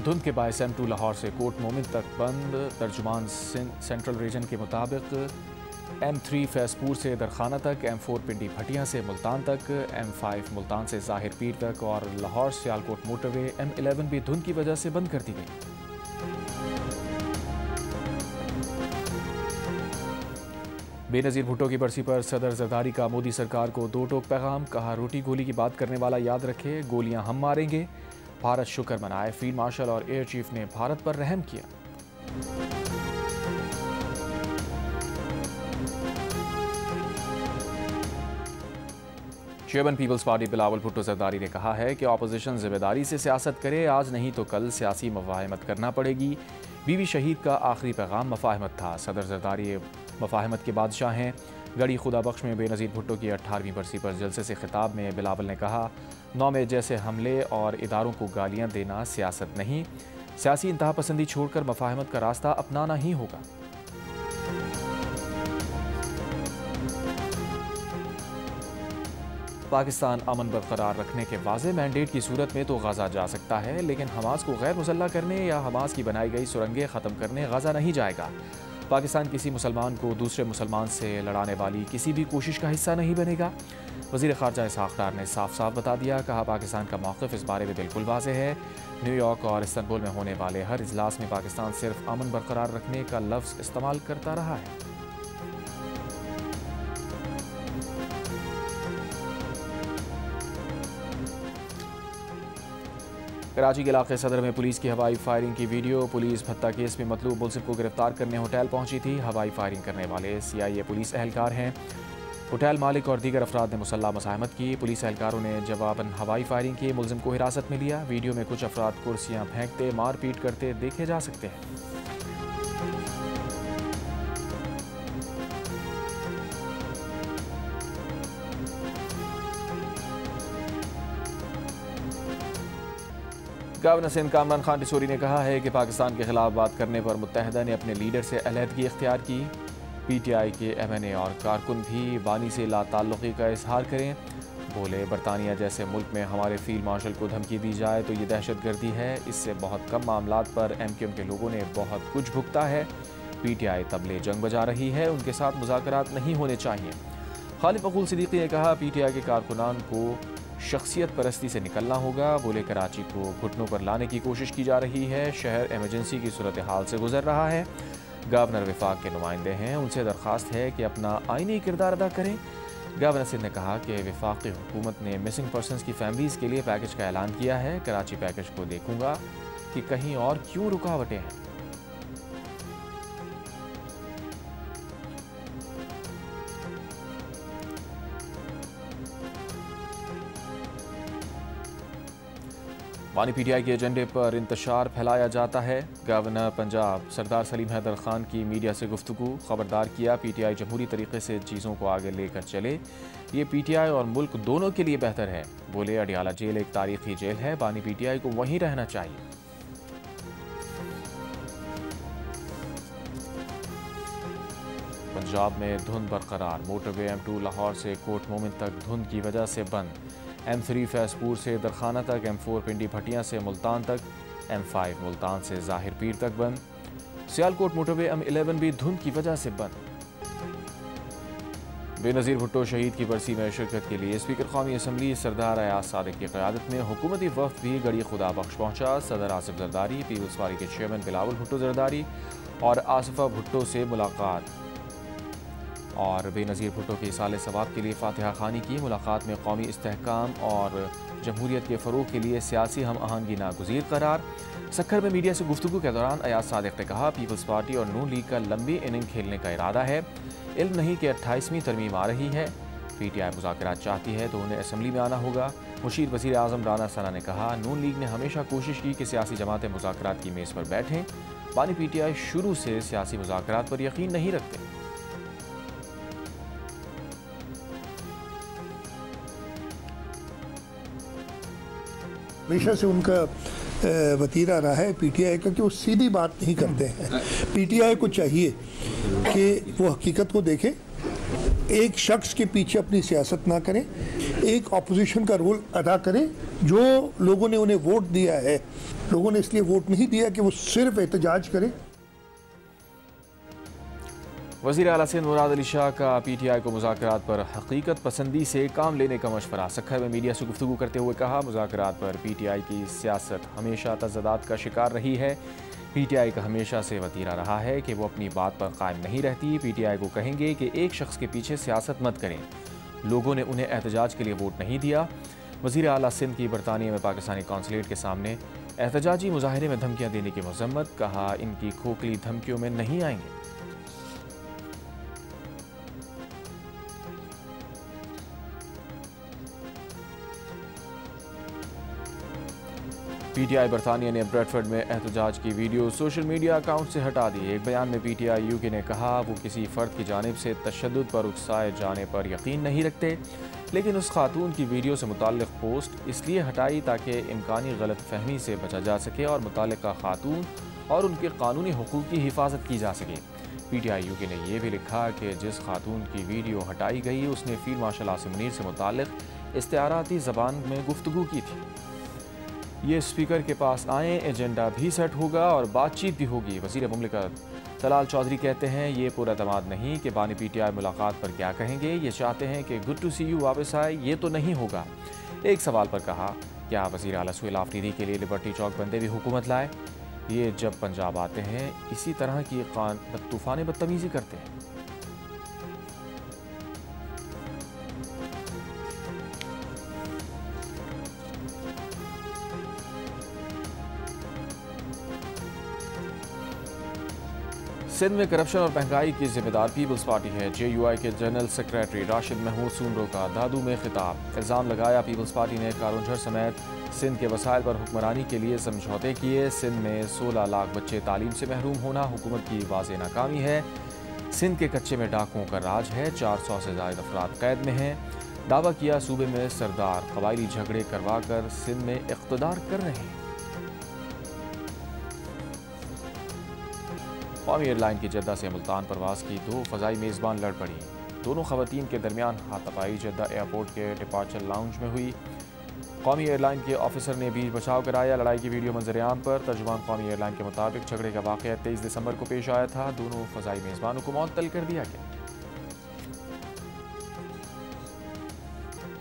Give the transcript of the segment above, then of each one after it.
धुंध के बायस M2 लाहौर से कोट मोमिन तक बंद। तर्जुमान सेंट्रल रीजन के मुताबिक M3 फैसपुर से दरखाना तक, M4 पिंडी भटिया से मुल्तान तक, M5 मुल्तान से ज़ाहिर पीर तक और लाहौर सियालकोट मोटरवे M11 भी धुंध की वजह से बंद कर दी गई। बेनज़ीर भुट्टो की बरसी पर सदर जरदारी का मोदी सरकार को दो टोक पैगाम। कहा, रोटी गोली की बात करने वाला याद रखे, गोलियां हम मारेंगे। भारत शुक्र मनाए, फील्ड मार्शल और एयर चीफ ने भारत पर रहम किया। Chairman People's Party Bilawal Bhutto Zardari ने कहा है कि अपोजिशन जिम्मेदारी से सियासत करे, आज नहीं तो कल सियासी मफाहमत करना पड़ेगी। बीवी शहीद का आखिरी पैगाम मफाहमत था। सदर जरदारी मफाहमत के बादशाह हैं। गढ़ी खुदा बख्श में बेनज़ीर भुट्टो की 18वीं बरसी पर जलसे से खिताब में बिलावल ने कहा, 9 मई जैसे हमले और इदारों को गालियां देना सियासत नहीं, सियासी इंतहा पसंदी छोड़कर मफाहमत का रास्ता अपनाना ही होगा। पाकिस्तान अमन बरकरार रखने के वाज़ेह मैंडेट की सूरत में तो गजा जा सकता है, लेकिन हमास को गैर मुसल्लह करने या हमास की बनाई गई सुरंगें ख़त्म करने गजा नहीं जाएगा। पाकिस्तान किसी मुसलमान को दूसरे मुसलमान से लड़ाने वाली किसी भी कोशिश का हिस्सा नहीं बनेगा। वज़ीर ख़ारजा इसहाक़ डार ने साफ साफ बता दिया। कहा, पाकिस्तान का मौक़िफ़ इस बारे में बिल्कुल वाज़ेह है। न्यूयॉर्क और इस्तांबुल में होने वाले हर इजलास में पाकिस्तान सिर्फ अमन बरकरार रखने का लफ्ज़ इस्तेमाल करता रहा है। कराची के इलाके सदर में पुलिस की हवाई फायरिंग की वीडियो। पुलिस भत्ता केस में मतलूब मुलजिम को गिरफ्तार करने होटल पहुंची थी। हवाई फायरिंग करने वाले CIA पुलिस एहलकार हैं। होटल मालिक और दीगर अफराद ने मुसल्लह मज़ाहमत की। पुलिस एहलकारों ने जवाबन हवाई फायरिंग की, मुलजिम को हिरासत में लिया। वीडियो में कुछ अफराद कुर्सियाँ फेंकते मारपीट करते देखे जा सकते हैं। गवर्नर सिंध कामरान खान टिसोरी ने कहा है कि पाकिस्तान के खिलाफ बात करने पर मुत्तहिदा ने अपने लीडर से अलहदगी इख्तियार की। PTI के MNA और कारकुन भी वानी से लाताल्लुक़ी का इजहार करें। बोले, बरतानिया जैसे मुल्क में हमारे फील्ड मार्शल को धमकी दी जाए तो ये दहशतगर्दी है। इससे बहुत कम मामलात पर MQM के लोगों ने बहुत कुछ भुगता है। PTI तबले जंग बजा रही है, उनके साथ मुज़ाकरात नहीं होने चाहिए। खालिद मकबूल सिद्दीकी ने कहा, PTI के कारकुनान को शख्सियत परस्ती से निकलना होगा। बोले, कराची को घुटनों पर लाने की कोशिश की जा रही है। शहर इमरजेंसी की सूरत हाल से गुजर रहा है। गवर्नर विफाक के नुमाइंदे हैं, उनसे दरख्वास्त है कि अपना आईनी किरदार अदा करें। गवर्नर सिंध ने कहा कि विफाकी हुकूमत ने मिसिंग पर्सनस की फैमिलीज़ के लिए पैकेज का ऐलान किया है। कराची पैकेज को देखूंगा कि कहीं और क्यों रुकावटें हैं। वानी PTI के एजेंडे पर इंतशार फैलाया जाता है। गवर्नर पंजाब सरदार सलीम हैदर खान की मीडिया से गुफ्तगू। खबरदार किया, PTI जमहूरी तरीके से चीज़ों को आगे लेकर चले, ये PTI और मुल्क दोनों के लिए बेहतर है। बोले, अडियाला जेल एक तारीखी जेल है, वानी PTI को वहीं रहना चाहिए। पंजाब में धुंध बरकरार। मोटरवे M2 लाहौर से कोट मोमिन तक धुंध की वजह से बंद। M3 फैसपुर से दरखाना तक, M4 पिंडी भटिया से मुल्तान तक, M5 मुल्तान से ज़ाहिर पीर तक बंद। सियालकोट मोटरवे M11 भी धुंध की वजह से बंद। बेनज़ीर भुट्टो शहीद की बरसी में शिरकत के लिए स्पीकर कौमी असम्बली सरदार अयाज सादिक की क़यादत में हुकूमती वफ़द भी गढ़ी खुदा बख्श पहुँचा। सदर आसिफ जरदारी, पीपल्स पार्टी के चेयरमैन बिलावल भुट्टो जरदारी और आसिफा भुट्टो से मुलाकात और बेनज़ीर भुट्टो के इसाले सवाब के लिए फातिहा खानी की। मुलाकात में कौमी इस्तेहकाम और जमहूरियत के फ़रोग़ के लिए सियासी हम आहंगी नागुज़ीर करार। सक्खर में मीडिया से गुफ्तगू के दौरान अयाज सादिक ने कहा, पीपल्स पार्टी और नून लीग का लंबी इनिंग खेलने का इरादा है। इल्म नहीं कि 28वीं तरमीम आ रही है। PTI मुज़ाकरात चाहती है तो उन्हें असम्बली में आना होगा। मुशीर वज़ीर आज़म राना सना ने कहा, नून लीग ने हमेशा कोशिश की कि सियासी जमातें मुज़ाकरात की मेज़ पर बैठें। वानी PTI शुरू से सियासी मुज़ाकरात पर यकीन नहीं रखते। हमेशा से उनका वतीरा रहा है PTI का कि वो सीधी बात नहीं करते हैं। PTI को चाहिए कि वो हकीकत को देखें, एक शख्स के पीछे अपनी सियासत ना करें, एक ऑपोजिशन का रोल अदा करें। जो लोगों ने उन्हें वोट दिया है, लोगों ने इसलिए वोट नहीं दिया कि वो सिर्फ एहतजाज करें। वज़ीर आला सिंध मुराद अली शाह का PTI को मुज़ाकरात पर हकीकत पसंदी से काम लेने का मशवरा। सक्खर में मीडिया से गुफ्तगू करते हुए कहा, मुज़ाकरात पर PTI की सियासत हमेशा तज़ादात का शिकार रही है। PTI का हमेशा से वतीरा रहा है कि वो अपनी बात पर कायम नहीं रहती। PTI को कहेंगे कि एक शख्स के पीछे सियासत मत करें, लोगों ने उन्हें एहतजाज के लिए वोट नहीं दिया। वज़ीर आला सिंध की बरतानिया में पाकिस्तानी कौंसलेट के सामने एहतजाजी मुजाहरे में धमकियाँ देने की मज़म्मत। कहा, इनकी खोखली धमकियों में नहीं आएंगे। PTI बरतानिया ने ब्रेडफर्ड में एहतजाज की वीडियो सोशल मीडिया अकाउंट से हटा दी। एक बयान में PTI UK ने कहा, वो किसी फ़र्द की जानिब से तशद्दुद पर उकसाए जाने पर यकीन नहीं रखते, लेकिन उस खातून की वीडियो से मुताल्लिक़ पोस्ट इसलिए हटाई ताकि इम्कानी गलत फहमी से बचा जा सके और मुताल्लिक़ा खातून और उनके कानूनी हुकूक़ की हिफाजत की जा सके। PTI UK ने यह भी लिखा कि जिस खातून की वीडियो हटाई गई उसने फील्ड मार्शल आसिम मुनीर से मुताल्लिक़ इस्तिआराती ज़बान में गुफ्तगू की थी। ये स्पीकर के पास आए, एजेंडा भी सेट होगा और बातचीत भी होगी। वज़ीर मुमलिकत तलाल चौधरी कहते हैं, ये पुरअतमाद नहीं कि बानी PTI मुलाकात पर क्या कहेंगे, ये चाहते हैं कि गुड टू सी यू वापस आए, ये तो नहीं होगा। एक सवाल पर कहा, क्या वज़ीर आला सुहेल आफरीदी के लिए लिबर्टी चौक बंदे भी हुकूमत लाए? ये जब पंजाब आते हैं इसी तरह की तूफ़ान बदतमीज़ी करते हैं। सिंध में करप्शन और महंगाई की जिम्मेदार पीपल्स पार्टी है। JUI के जनरल सेक्रेटरी राशिद महमूद सूमरो का दादू में खिताब। इल्ज़ाम लगाया, पीपल्स पार्टी ने कारोंझर समेत सिंध के वसाइल पर हुक्मरानी के लिए समझौते किए। सिंध में 16 लाख बच्चे तालीम से महरूम होना हुकूमत की वाज़ेह नाकामी है। सिंध के कच्चे में डाकुओं का राज है, 400 से ज़ायद अफराद कैद में हैं। दावा किया, सूबे में सरदार कबायली झगड़े करवा कर सिंध में इक़्तिदार कर रहे हैं। कौमी एयरलाइन की जद्दा से मुल्तान परवास की 2 फ़ज़ाई मेज़बान लड़ पड़ी। दोनों ख़वातीन के दरमियान हाथापाई जद्दा एयरपोर्ट के डिपार्चर लाउंज में हुई। कौमी एयरलाइन के ऑफिसर ने बीच बचाव कराया। लड़ाई की वीडियो मंजर-ए-आम पर। तर्जुमान कौमी एयरलाइन के मुताबिक झगड़े का वाक़या 23 दिसंबर को पेश आया था। दोनों फ़ज़ाई मेज़बानों को मुअत्तल कर दिया गया।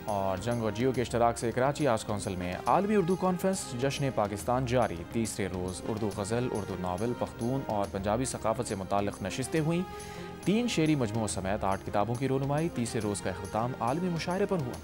और जंग और जियो के इश्तराक से कराची आर्ट्स काउंसिल में आलमी उर्दू कॉन्फ्रेंस जश्न पाकिस्तान जारी। तीसरे रोज़ उर्दू गज़ल, उर्दू नावल, पख्तून और पंजाबी सकाफ़त से मुताल्लिक़ नशिस्तें हुईं। 3 शेरी मजमूओं समेत 8 किताबों की रोनुमाई। तीसरे रोज़ का इख्तिताम आलमी मुशायरे पर हुआ।